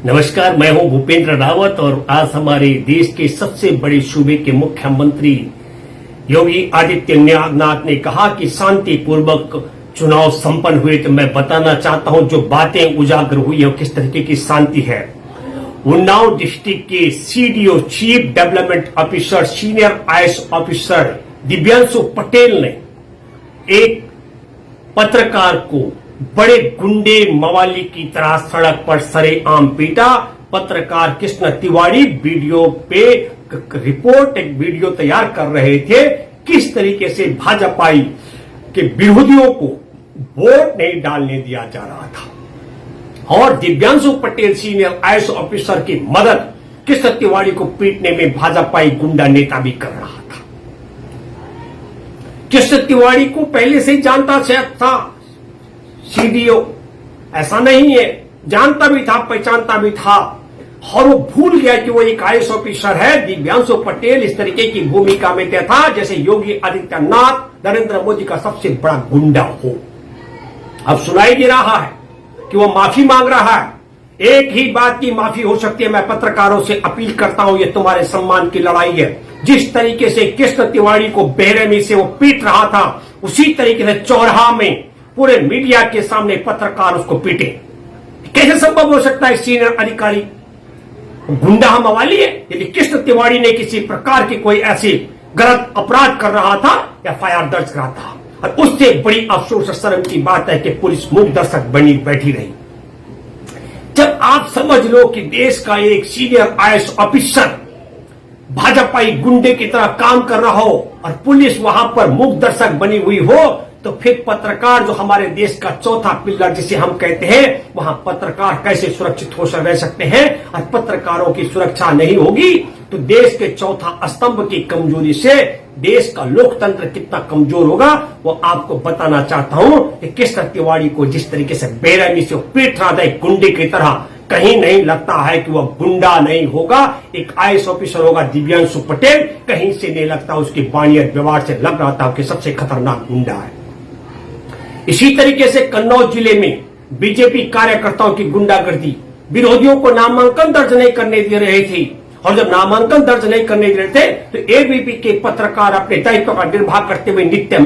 नमस्कार, मैं हूं भूपेंद्र रावत और आज हमारे देश के सबसे बड़े सूबे के मुख्यमंत्री योगी आदित्यनाथ ने कहा कि शांतिपूर्वक चुनाव संपन्न हुए। तो मैं बताना चाहता हूं जो बातें उजागर हुई है किस तरीके की शांति है। उन्नाव डिस्ट्रिक्ट के CDO chief development officer senior IAS officer Divyanshu Patel ने एक पत्रकार को बड़े गुंडे मवाली की तरह सड़क पर सरेआम पीटा। पत्रकार कृष्ण तिवारी वीडियो पे एक वीडियो तैयार कर रहे थे किस तरीके से भाजपाई के विरोधियों को वोट नहीं डालने दिया जा रहा था और Divyanshu Patel senior IAS officer की मदद कृष्ण तिवारी को पीटने में भाजपाई गुंडा नेता भी कर रहा था। कृष्ण तिवारी को पहले से ही जानता था सीडीओ, ऐसा नहीं है, जानता भी था, पहचानता भी था और वो भूल गया कि वो एक आईएएस ऑफिसर है। दिव्यांशु पटेल इस तरीके की भूमिका में था जैसे योगी आदित्यनाथ नरेंद्र मोदी का सबसे बड़ा गुंडा हो। अब सुनाई दे रहा है कि वो माफी मांग रहा है। एक ही बात की माफी हो सकती है। मैं पत्रकारों से अपील करता हूं, ये तुम्हारे सम्मान की लड़ाई है। जिस तरीके से कृष्ण तिवारी को बेरहमी से वो पीट रहा था उसी तरीके से चौराहा में पूरे मीडिया के सामने पत्रकार उसको पीटे। कैसे संभव हो सकता है? सीनियर अधिकारी गुंडा हम मवाली है। यदि कृष्ण तिवारी ने किसी प्रकार की कोई ऐसी गलत अपराध कर रहा था एफआईआर दर्ज करा था और उससे बड़ी अफसोस और शर्म की बात है कि पुलिस मूक दर्शक बनी बैठी रही। जब आप समझ लो कि देश का एक सीनियर आईएएस ऑफिसर भाजपाई गुंडे की तरह काम कर रहा हो और पुलिस वहां पर मूक दर्शक बनी हुई हो, तो फिर पत्रकार जो हमारे देश का चौथा पिलर जिसे हम कहते हैं, वहां पत्रकार कैसे सुरक्षित हो रह सकते हैं? और पत्रकारों की सुरक्षा नहीं होगी तो देश के चौथा स्तंभ की कमजोरी से देश का लोकतंत्र कितना कमजोर होगा वो आपको बताना चाहता हूं कि कृष्ण तिवारी को जिस तरीके से बेरहमी से पीट रहा था एक गुंडे की तरह, कहीं नहीं लगता है कि वह गुंडा नहीं होगा, एक आईएएस ऑफिसर होगा दिव्यांशु पटेल। कहीं से नहीं लगता, उसकी वाणी और व्यवहार से लग रहा था कि सबसे खतरनाक गुंडा है। इसी तरीके से कन्नौज जिले में बीजेपी कार्यकर्ताओं की गुंडागर्दी, विरोधियों को नामांकन दर्ज नहीं करने दे रहे थे और जब नामांकन दर्ज नहीं करने दे रहे थे तो एबीपी के पत्रकार अपने दायित्व का निर्वाह करते हुए नित्य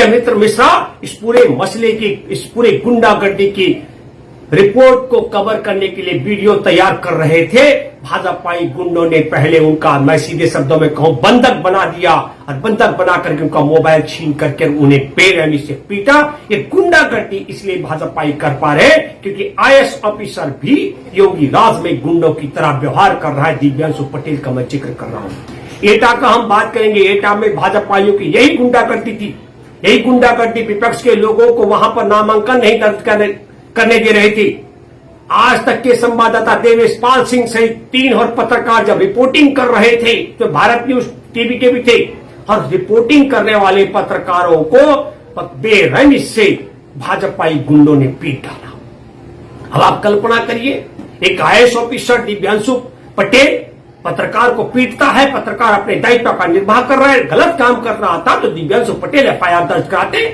मित्र मिश्रा इस पूरे मसले की, इस पूरे गुंडागर्दी की रिपोर्ट को कवर करने के लिए वीडियो तैयार कर रहे थे। भाजपाई गुंडों ने पहले उनका, मैं सीधे शब्दों में कहूं, बंधक बना दिया और बंधक बना करके उनका मोबाइल छीन करके उन्हें बेरहमी से पीटा। ये गुंडागर्दी इसलिए भाजपाई कर पा रहे क्योंकि आईएएस ऑफिसर भी योगी राज में गुंडों की तरह व्यवहार कर रहा है। दिव्यांशु पटेल का मैं जिक्र कर रहा हूं। एटा का हम बात करेंगे। एटा में भाजपाइयों की यही गुंडागर्दी थी, यही गुंडागर्दी विपक्ष के लोगों को वहां पर नामांकन नहीं दर्ज करने दे रहे थे। आज तक के संवाददाता देवेश पाल सिंह सहित 3 और पत्रकार जब रिपोर्टिंग कर रहे थे तो भारत न्यूज टीवी के भी थे और रिपोर्टिंग करने वाले पत्रकारों को बेरहमी से भाजपाई गुंडों ने पीट डाला। अब आप कल्पना करिए, एक आईएएस ऑफिसर दिव्यांशु पटेल पत्रकार को पीटता है। पत्रकार अपने दायित्व का निर्वाह कर रहा है, गलत काम कर रहा था तो दिव्यांशु पटेल एफआईआर दर्ज कराते।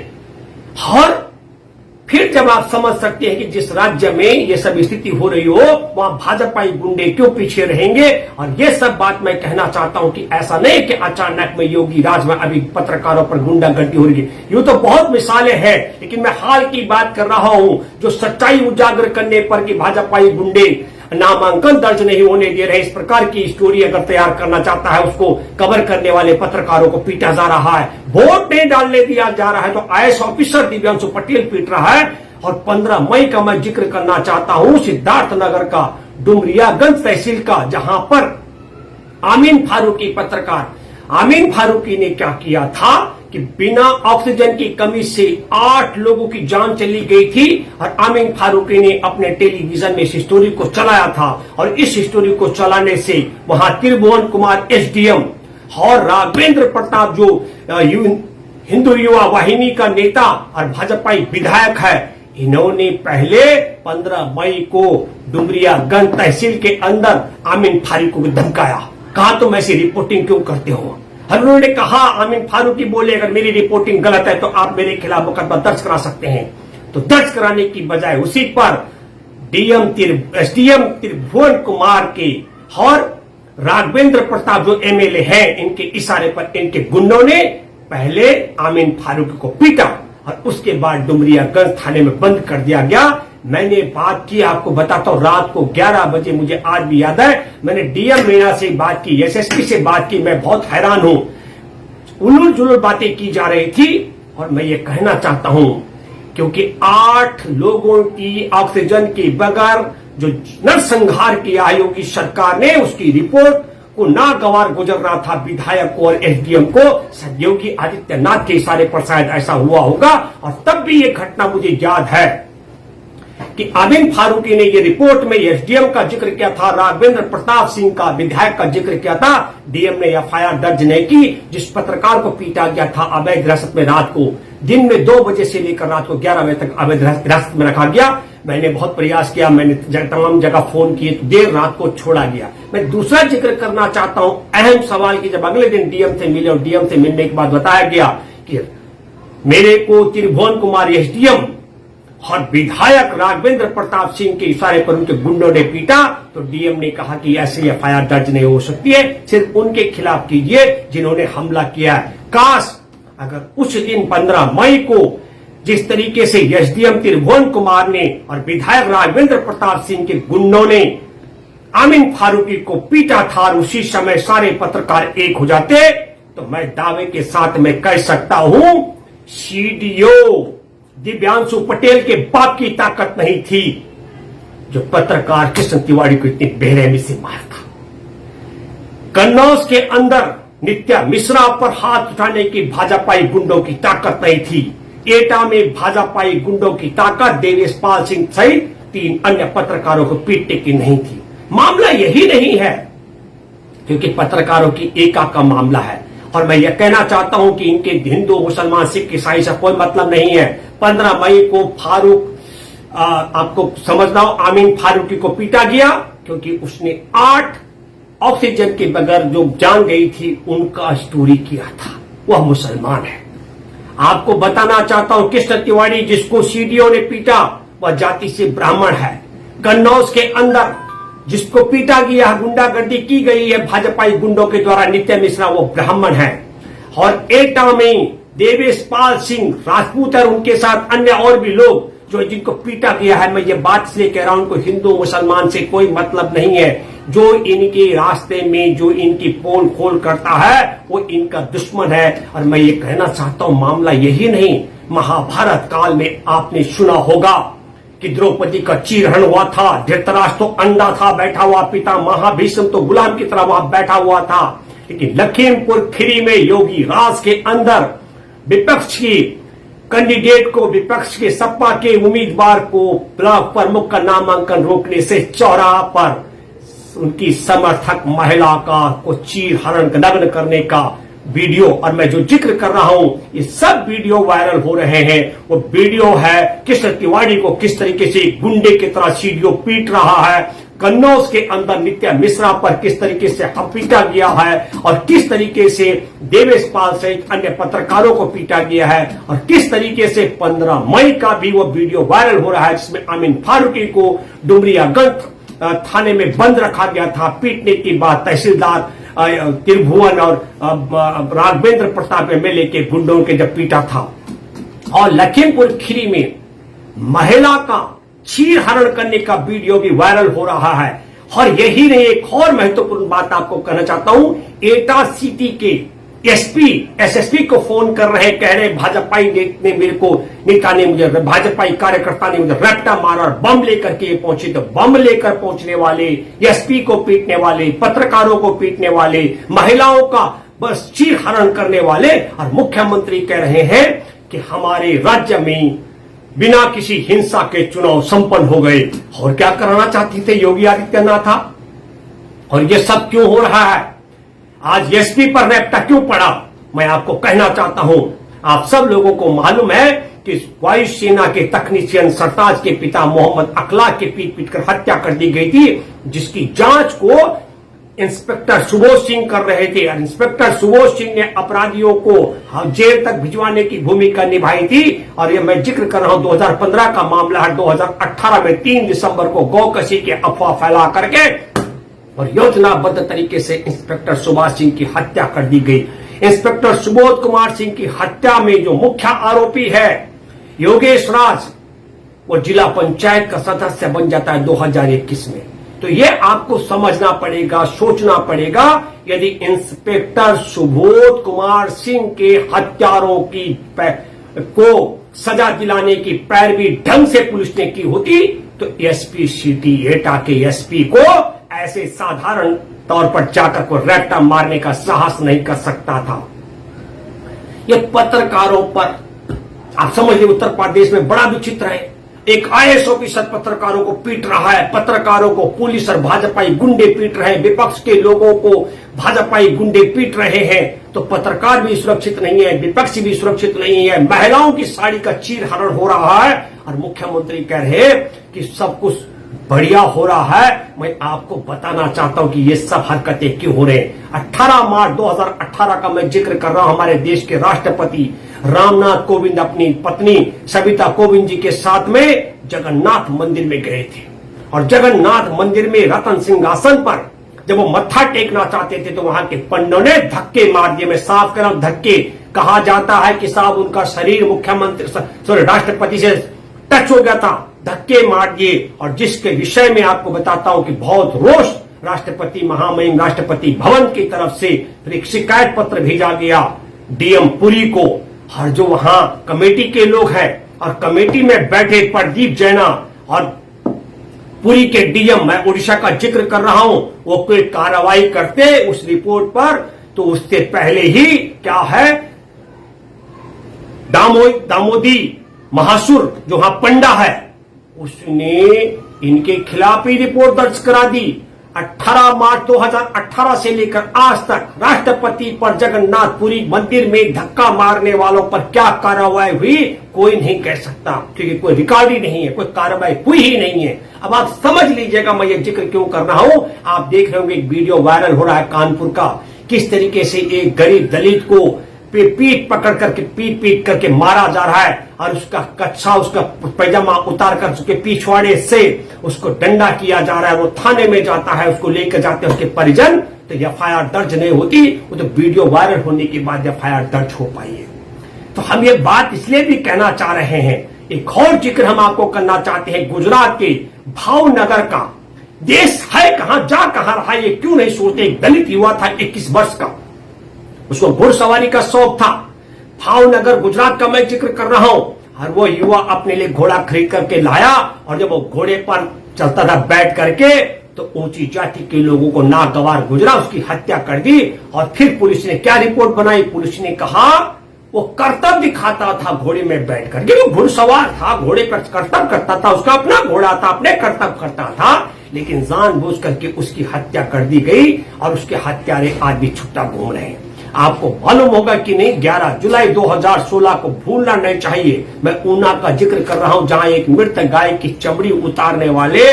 और फिर जब आप समझ सकते हैं कि जिस राज्य में ये सब स्थिति हो रही हो वहां भाजपाई गुंडे क्यों पीछे रहेंगे। और ये सब बात मैं कहना चाहता हूं कि ऐसा नहीं कि अचानक में योगी राज में अभी पत्रकारों पर गुंडागर्दी हो रही है। यूं तो बहुत मिसालें हैं, लेकिन मैं हाल की बात कर रहा हूं जो सच्चाई उजागर करने पर कि भाजपाई गुंडे नामांकन दर्ज नहीं होने दे रहे। इस प्रकार की स्टोरी अगर तैयार करना चाहता है उसको कवर करने वाले पत्रकारों को पीटा जा रहा है, वोट नहीं डालने दिया जा रहा है तो आईएएस ऑफिसर दिव्यांशु पटेल पीट रहा है। और 15 मई का मैं जिक्र करना चाहता हूं सिद्धार्थनगर का डुमरियागंज तहसील का, जहां पर आमीन फारूकी पत्रकार आमीन फारूकी ने क्या किया था कि बिना ऑक्सीजन की कमी से 8 लोगों की जान चली गई थी और आमीन फारूकी ने अपने टेलीविजन में इस स्टोरी को चलाया था। और इस स्टोरी को चलाने से वहां त्रिभुवन कुमार एसडीएम और राघवेंद्र प्रताप जो हिंदू युवा वाहिनी का नेता और भाजपाई विधायक है, इन्होंने पहले 15 मई को डुमरियागंज तहसील के अंदर आमीन फारूकी को धमकाया। कहा तुम ऐसी रिपोर्टिंग क्यों करते हो? और उन्होंने कहा, आमीन फारूकी बोले अगर मेरी रिपोर्टिंग गलत है तो आप मेरे खिलाफ मुकदमा दर्ज करा सकते हैं। तो दर्ज कराने की बजाय उसी पर एसडीएम त्रिभुवन कुमार के और राघवेंद्र प्रताप जो एमएलए हैं, इनके इशारे पर इनके गुंडों ने पहले आमीन फारूकी को पीटा और उसके बाद डुमरियागंज थाने में बंद कर दिया गया। मैंने बात की, आपको बताता हूं, रात को 11 बजे, मुझे आज भी याद है, मैंने डीएम मीणा से बात की, एसएसपी से बात की। मैं बहुत हैरान हूं, उलूल जुलूल बातें की जा रही थी। और मैं ये कहना चाहता हूं, क्योंकि 8 लोगों की ऑक्सीजन के बगैर जो नरसंहार किया योगी सरकार ने, उसकी रिपोर्ट को नागवार गुजरना था विधायक को और एसडीएम को। शायद योगी आदित्यनाथ के इशारे पर शायद ऐसा हुआ होगा। और तब भी ये घटना मुझे याद है कि आमीन फारूकी ने ये रिपोर्ट में एसडीएम का जिक्र किया था, राघवेंद्र प्रताप सिंह का विधायक का जिक्र किया था। डीएम ने एफआईआर दर्ज नहीं की। जिस पत्रकार को पीटा गया था अवैध हिरासत में, रात को दिन में 2 बजे से लेकर रात को 11 बजे तक अवैध हिरासत में रखा गया। मैंने बहुत प्रयास किया, मैंने तमाम जगह फोन किए, तो देर रात को छोड़ा गया। मैं दूसरा जिक्र करना चाहता हूं अहम सवाल की, जब अगले दिन डीएम से मिले और डीएम से मिलने के बाद बताया गया कि मेरे को त्रिभुवन कुमार एसडीएम और विधायक राघवेंद्र प्रताप सिंह के इशारे पर उनके गुंडों ने पीटा, तो डीएम ने कहा कि ऐसी एफआईआर दर्ज नहीं हो सकती है, सिर्फ उनके खिलाफ कीजिए जिन्होंने हमला किया है। काश अगर उस दिन 15 मई को जिस तरीके से एसडीएम त्रिभुवन कुमार ने और विधायक राघवेंद्र प्रताप सिंह के गुंडों ने आमीन फारूकी को पीटा था और उसी समय सारे पत्रकार एक हो जाते, तो मैं दावे के साथ में कह सकता हूं सीडीओ दिव्यांशु पटेल के बाप की ताकत नहीं थी जो पत्रकार कृष्ण तिवारी को इतनी बेरहमी से मारता। कन्नौज के अंदर नित्या मिश्रा पर हाथ उठाने की भाजपाई गुंडों की ताकत नहीं थी। एटा में भाजपाई गुंडों की ताकत देवेश पाल सिंह सहित 3 अन्य पत्रकारों को पीटने की नहीं थी। मामला यही नहीं है, क्योंकि पत्रकारों की एका का मामला है। और मैं यह कहना चाहता हूं कि इनके हिंदू मुसलमान सिख ईसाई से कोई मतलब नहीं है। 15 मई को आपको समझना हो, आमीन फारूकी को पीटा गया क्योंकि उसने 8 ऑक्सीजन के बगैर जो जान गई थी उनका स्टोरी किया था। वह मुसलमान है। आपको बताना चाहता हूं कृष्ण तिवारी जिसको सीडीओ ने पीटा वह जाति से ब्राह्मण है। कन्नौज के अंदर जिसको पीटा गया, गुंडागर्दी की गई है भाजपाई गुंडों के द्वारा, नित्या मिश्रा, वो ब्राह्मण है। और एटा में देवेश पाल सिंह राजपूत और उनके साथ अन्य और भी लोग जो जिनको पीटा गया है। मैं ये बात इसलिए कह रहा हूं कि हिंदू मुसलमान से कोई मतलब नहीं है। जो इनके रास्ते में जो इनकी पोल खोल करता है वो इनका दुश्मन है। और मैं ये कहना चाहता हूं मामला यही नहीं, महाभारत काल में आपने सुना होगा कि द्रौपदी का चीरहरण हुआ था, धृतराष्ट्र तो अंधा था बैठा हुआ पिता, महाभीष्म तो गुलाम की तरह वहां बैठा हुआ था। लेकिन लखीमपुर खीरी में योगी राज के अंदर विपक्ष की कैंडिडेट को, विपक्ष के सपा के उम्मीदवार को ब्लॉक प्रमुख का नामांकन रोकने से चौराहा पर उनकी समर्थक महिला का को चीरहरण नग्न करने का वीडियो, और मैं जो जिक्र कर रहा हूं ये सब वीडियो वायरल हो रहे हैं। वो वीडियो है कृष्ण तिवारी को किस तरीके से गुंडे की तरह सीडीओ पीट रहा है, कन्नौज के अंदर नित्या मिश्रा पर किस तरीके से पीटा गया है, और किस तरीके से देवेश पाल सहित अन्य पत्रकारों को पीटा गया है, और किस तरीके से 15 मई का भी वो वीडियो वायरल हो रहा है जिसमें आमीन फारूकी को डुमरियागंज थाने में बंद रखा गया था। पीटने की बात तहसीलदार त्रिभुवन और राघवेंद्र प्रताप एमएलए के गुंडों के जब पीटा था। और लखीमपुर खीरी में महिला का चीरहरण करने का वीडियो भी वायरल हो रहा है। और यही नहीं, एक और महत्वपूर्ण बात आपको कहना चाहता हूं, एटा सिटी के एसपी एसएसपी को फोन कर रहे, कह रहे भाजपाई ने मेरे को नेता ने मुझे, भाजपाई कार्यकर्ता ने मुझे रैप्टा मारा और बम लेकर के पहुंचे। तो बम लेकर पहुंचने वाले, एसपी को पीटने वाले, पत्रकारों को पीटने वाले, महिलाओं का बस चीरहरण करने वाले, और मुख्यमंत्री कह रहे हैं कि हमारे राज्य में बिना किसी हिंसा के चुनाव संपन्न हो गए। और क्या कराना चाहते थे योगी आदित्यनाथ? और ये सब क्यों हो रहा है? आज एसपी पर रैप्टा क्यों पड़ा? मैं आपको कहना चाहता हूं, आप सब लोगों को मालूम है कि वायुसेना के तकनीशियन सरताज के पिता मोहम्मद अखलाक के पीट पीट कर हत्या कर दी गई थी, जिसकी जांच को इंस्पेक्टर सुबोध सिंह कर रहे थे और इंस्पेक्टर सुबोध सिंह ने अपराधियों को जेल तक भिजवाने की भूमिका निभाई थी। और ये मैं जिक्र कर रहा हूं 2015 का मामला है। 2018 में 3 दिसंबर को गौकशी के अफवाह फैला करके और योजनाबद्ध तरीके से इंस्पेक्टर सुभाष सिंह की हत्या कर दी गई। इंस्पेक्टर सुबोध कुमार सिंह की हत्या में जो मुख्य आरोपी है योगेश राज, वो जिला पंचायत का सदस्य बन जाता है 2021 में। तो ये आपको समझना पड़ेगा, सोचना पड़ेगा, यदि इंस्पेक्टर सुबोध कुमार सिंह के हत्यारों को सजा दिलाने की पैरवी ढंग से पुलिस ने की होती तो एसपी सिटी एटा के एसपी को ऐसे साधारण तौर पर जाकर को रैप्टा मारने का साहस नहीं कर सकता था। ये पत्रकारों पर आप समझ लीजिए उत्तर प्रदेश में बड़ा विचित्र है। एक आईएएस ऑफिसर पत्रकारों को पीट रहा है, पत्रकारों को पुलिस और भाजपाई गुंडे पीट रहे हैं, विपक्ष के लोगों को भाजपाई गुंडे पीट रहे हैं, तो पत्रकार भी सुरक्षित नहीं है, विपक्ष भी सुरक्षित नहीं है। महिलाओं की साड़ी का चीरहरण हो रहा है और मुख्यमंत्री कह रहे हैं कि सब कुछ बढ़िया हो रहा है। मैं आपको बताना चाहता हूं कि ये सब हरकतें क्यों हो रहे हैं। 18 मार्च 2018 का मैं जिक्र कर रहा हूं। हमारे देश के राष्ट्रपति रामनाथ कोविंद अपनी पत्नी सविता कोविंद जी के साथ में जगन्नाथ मंदिर में गए थे और जगन्नाथ मंदिर में रतन सिंहासन पर जब वो मत्था टेकना चाहते थे तो वहां के पंडितों ने धक्के मार दिए। मैं साफ कर रहा हूं, धक्के। कहा जाता है कि साहब उनका शरीर मुख्यमंत्री राष्ट्रपति से टच हो गया था, धक्के मार दिए। और जिसके विषय में आपको बताता हूं कि बहुत रोष राष्ट्रपति महामहिम राष्ट्रपति भवन की तरफ से एक शिकायत पत्र भेजा गया डीएम पुरी को। और जो वहां कमेटी के लोग हैं और कमेटी में बैठे प्रदीप जैना और पुरी के डीएम, मैं उड़ीसा का जिक्र कर रहा हूं, वो कोई कार्रवाई करते उस रिपोर्ट पर तो उससे पहले ही क्या है दामोदी महासुर जो वहां पंडा है उसने इनके खिलाफ ही रिपोर्ट दर्ज करा दी। 18 मार्च 2018 से लेकर आज तक राष्ट्रपति पर जगन्नाथपुरी मंदिर में धक्का मारने वालों पर क्या कार्रवाई हुई कोई नहीं कह सकता, क्योंकि कोई रिकॉर्ड ही नहीं है, कोई कार्रवाई हुई ही नहीं है। अब आप समझ लीजिएगा मैं ये जिक्र क्यों कर रहा हूं। आप देख रहे होंगे एक वीडियो वायरल हो रहा है कानपुर का, किस तरीके से एक गरीब दलित को पीठ पकड़ करके पीट करके मारा जा रहा है और उसका कच्छा उसका पैजामा उतार कर उसके पिछवाड़े से उसको डंडा किया जा रहा है। वो थाने में जाता है, उसको लेकर जाते हैं उसके परिजन, तो एफआईआर दर्ज नहीं होती। वो तो वीडियो वायरल होने के बाद एफआईआर दर्ज हो पाई है। तो हम ये बात इसलिए भी कहना चाह रहे हैं, एक और जिक्र हम आपको करना चाहते हैं गुजरात के भावनगर का। देश है कहां, जा कहां रहा, ये क्यों नहीं सोचते। एक दलित युवा था 21 वर्ष का, उसको घुड़सवारी का शौक था। भावनगर गुजरात का मैं जिक्र कर रहा हूं। और वो युवा अपने लिए घोड़ा खरीद करके लाया और जब वो घोड़े पर चलता था बैठ करके तो ऊंची जाति के लोगों को नागवार गुजरा, उसकी हत्या कर दी। और फिर पुलिस ने क्या रिपोर्ट बनाई, पुलिस ने कहा वो कर्तव्य दिखाता था घोड़े में बैठ करके, वो घुड़सवार था, घोड़े पर कर्तव्य करता था, उसका अपना घोड़ा था, अपने कर्तव्य करता था, लेकिन जानबूझ करके उसकी हत्या कर दी गई और उसके हत्यारे आज भी छुट्टा घूम रहे हैं। आपको मालूम होगा कि नहीं, 11 जुलाई 2016 को भूलना नहीं चाहिए। मैं ऊना का जिक्र कर रहा हूं जहां एक मृत गाय की चमड़ी उतारने वाले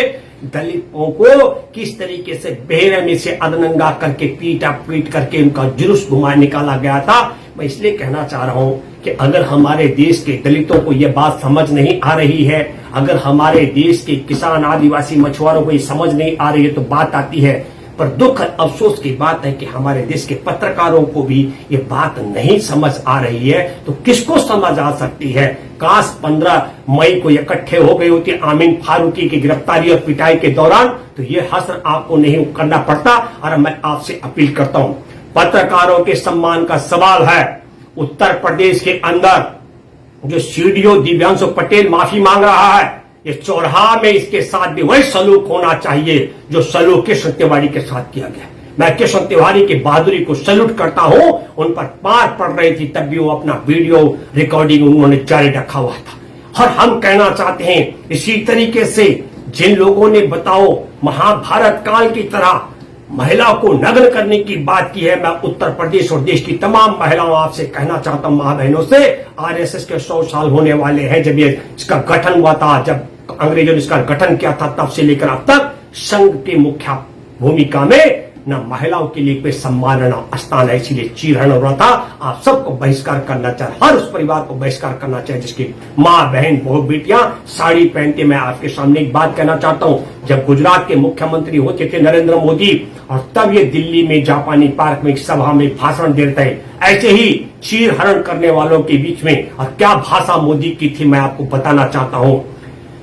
दलितों को किस तरीके से बेरहमी से अधनंगा करके पीट करके उनका जुलूस घुमा निकाला गया था। मैं इसलिए कहना चाह रहा हूं कि अगर हमारे देश के दलितों को यह बात समझ नहीं आ रही है, अगर हमारे देश के किसान आदिवासी मछुआरों को ये समझ नहीं आ रही है, तो बात आती है। पर दुख अफसोस की बात है कि हमारे देश के पत्रकारों को भी ये बात नहीं समझ आ रही है, तो किसको समझ आ सकती है। काश 15 मई को इकट्ठे हो गई होती आमीन फारूकी की गिरफ्तारी और पिटाई के दौरान, तो ये हश्र आपको नहीं करना पड़ता। और मैं आपसे अपील करता हूं, पत्रकारों के सम्मान का सवाल है। उत्तर प्रदेश के अंदर जो सीडीओ दिव्यांशु पटेल माफी मांग रहा है, ये चौराहा में इसके साथ भी वही सलूक होना चाहिए जो सलूक कृष्ण तिवारी के साथ किया गया। मैं कृष्ण तिवारी की बहादुरी को सैल्यूट करता हूं। उन पर मार पड़ रही थी, तब भी वो अपना वीडियो रिकॉर्डिंग उन्होंने जारी रखा हुआ था। और हम कहना चाहते हैं इसी तरीके से जिन लोगों ने बताओ महाभारत काल की तरह महिला को नग्न करने की बात की है, मैं उत्तर प्रदेश और देश की तमाम महिलाओं आपसे कहना चाहता हूं, मां बहनों से, आरएसएस के 100 साल होने वाले हैं जब ये इसका गठन हुआ था, जब अंग्रेजों ने इसका गठन किया था, तब से लेकर अब तक संघ की मुख्य भूमिका में न महिलाओं के लिए कोई सम्मानना स्थान है, इसीलिए चीरहरण हो रहा था। आप सबको बहिष्कार करना चाहिए, हर उस परिवार को बहिष्कार करना चाहिए जिसकी माँ बहन बहू बेटियां साड़ी पहनती। मैं आपके सामने एक बात कहना चाहता हूं, जब गुजरात के मुख्यमंत्री होते थे नरेंद्र मोदी, और तब ये दिल्ली में जापानी पार्क में एक सभा में भाषण दे रहे थे, ऐसे ही चीरहरण करने वालों के बीच में, और क्या भाषा मोदी की थी मैं आपको बताना चाहता हूं।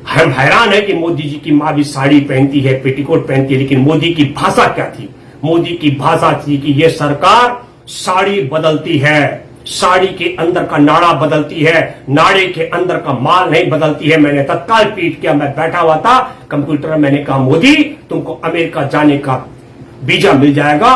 हम हैरान है कि मोदी जी की मां भी साड़ी पहनती है, पेटीकोट पहनती है, लेकिन मोदी की भाषा क्या थी? मोदी की भाषा थी कि ये सरकार साड़ी बदलती है, साड़ी के अंदर का नाड़ा बदलती है, नाड़े के अंदर का माल नहीं बदलती है। मैंने तत्काल ट्वीट किया, मैं बैठा हुआ था कंप्यूटर में, मैंने कहा मोदी तुमको अमेरिका जाने का वीजा मिल जाएगा,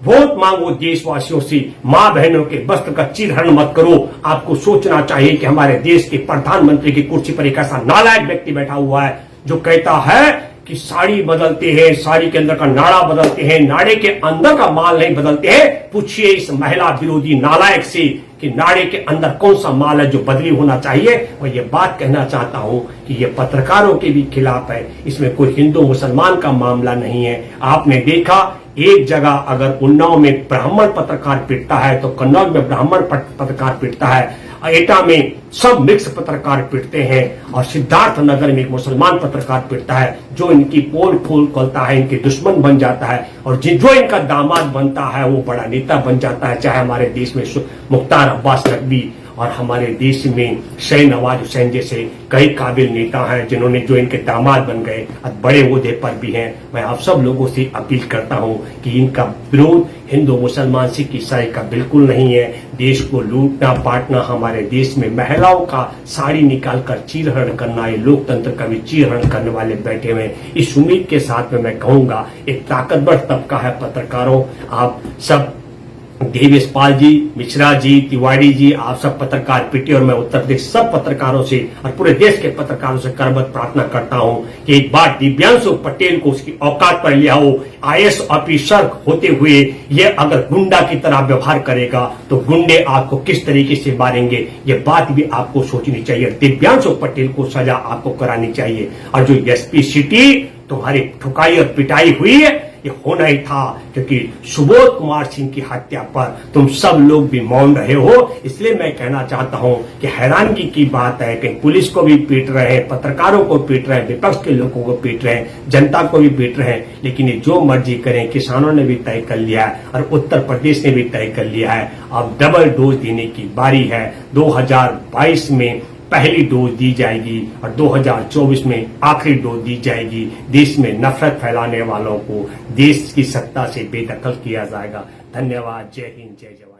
वोट मांगो देशवासियों से, मां बहनों के वस्त्र का चीरहरण मत करो। आपको सोचना चाहिए कि हमारे देश के प्रधानमंत्री की कुर्सी पर एक ऐसा नालायक व्यक्ति बैठा हुआ है जो कहता है कि साड़ी बदलते हैं, साड़ी के अंदर का नाड़ा बदलते हैं, नाड़े के अंदर का माल नहीं बदलते हैं। पूछिए इस महिला विरोधी नालायक से कि नाड़े के अंदर कौन सा माल है जो बदली होना चाहिए। और ये बात कहना चाहता हूं कि ये पत्रकारों के भी खिलाफ है, इसमें कोई हिंदू मुसलमान का मामला नहीं है। आपने देखा एक जगह अगर उन्नाव में ब्राह्मण पत्रकार पिटता है तो कन्नौज में ब्राह्मण पत्रकार पिटता है, एटा में सब मिक्स पत्रकार पिटते हैं, और सिद्धार्थ नगर में एक मुसलमान पत्रकार पिटता है। जो इनकी पोल खोल खोलता है इनके दुश्मन बन जाता है, और जो इनका दामाद बनता है वो बड़ा नेता बन जाता है। चाहे हमारे देश में मुख्तार अब्बास नकवी और हमारे देश में नवाज हुसैन जैसे कई काबिल नेता हैं जिन्होंने जो इनके दामाद बन गए और बड़े ओहदे पर भी हैं। मैं आप सब लोगों से अपील करता हूं कि इनका विरोध हिंदू मुसलमान सिख ईसाई का बिल्कुल नहीं है। देश को लूटना बांटना, हमारे देश में महिलाओं का साड़ी निकालकर चीरहरण करना, ये लोकतंत्र का भी चीरहरण करने वाले बैठे हुए। इस उम्मीद के साथ में मैं कहूंगा एक ताकतवर तबका है पत्रकारों, आप सब देवेश पाल जी, मिश्रा जी, तिवारी जी, आप सब पत्रकार पिटे, और मैं उत्तर प्रदेश सब पत्रकारों से और पूरे देश के पत्रकारों से करबद्ध प्रार्थना करता हूं कि एक बार दिव्यांशु पटेल को उसकी औकात पर ले आओ। आईएएस ऑफिसर होते हुए ये अगर गुंडा की तरह व्यवहार करेगा तो गुंडे आपको किस तरीके से मारेंगे, ये बात भी आपको सोचनी चाहिए। दिव्यांशु पटेल को सजा आपको करानी चाहिए। और जो एसपी सिटी तुम्हारी ठुकाई और पिटाई हुई है, ये होना ही था, क्योंकि सुबोध कुमार सिंह की हत्या पर तुम सब लोग भी मौन रहे हो। इसलिए मैं कहना चाहता हूं कि हैरानगी की बात है कि पुलिस को भी पीट रहे हैं, पत्रकारों को पीट रहे हैं, विपक्ष के लोगों को पीट रहे हैं, जनता को भी पीट रहे हैं, लेकिन ये जो मर्जी करें। किसानों ने भी तय कर लिया है और उत्तर प्रदेश ने भी तय कर लिया है, अब डबल डोज देने की बारी है। 2022 में पहली डोज दी जाएगी और 2024 में आखिरी डोज दी जाएगी। देश में नफरत फैलाने वालों को देश की सत्ता से बेदखल किया जाएगा। धन्यवाद। जय हिंद, जय जवान।